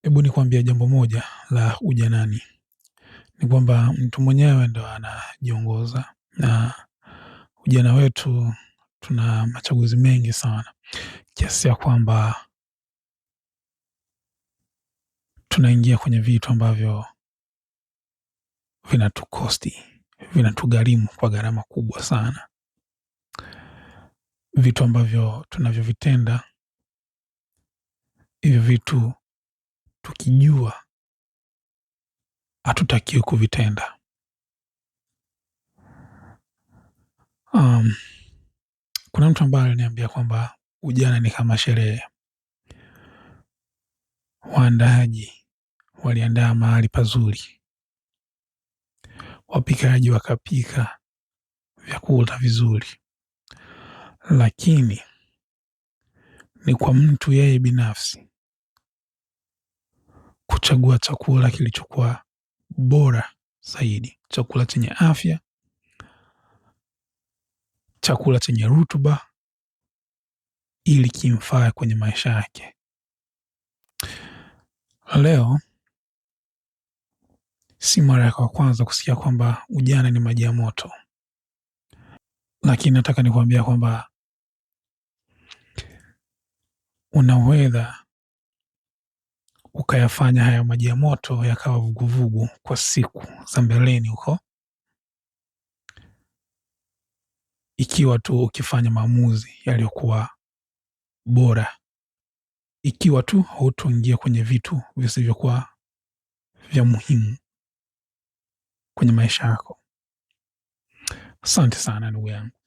Hebu nikwambie jambo moja la ujanani, ni kwamba mtu mwenyewe ndo anajiongoza, na ujana wetu tuna machaguzi mengi sana, kiasi ya kwamba tunaingia kwenye vitu ambavyo vinatukosti, vinatugharimu kwa gharama kubwa sana. Vitu ambavyo tunavyovitenda, hivyo vitu tukijua hatutakiwi kuvitenda. Kuna mtu ambaye aliniambia kwamba ujana ni kama sherehe. Waandaaji waliandaa mahali pazuri, wapikaji wakapika vyakula vizuri, lakini ni kwa mtu yeye binafsi kuchagua chakula kilichokuwa bora zaidi, chakula chenye afya, chakula chenye rutuba, ili kimfae kwenye maisha yake. Leo si mara ya kwanza kusikia kwamba ujana ni maji ya moto, lakini nataka nikwambia kwamba unaweza ukayafanya haya maji ya moto yakawa vuguvugu kwa siku za mbeleni huko, ikiwa tu ukifanya maamuzi yaliyokuwa bora, ikiwa tu hautoingia kwenye vitu visivyokuwa vya muhimu kwenye maisha yako. Asante sana ndugu yangu.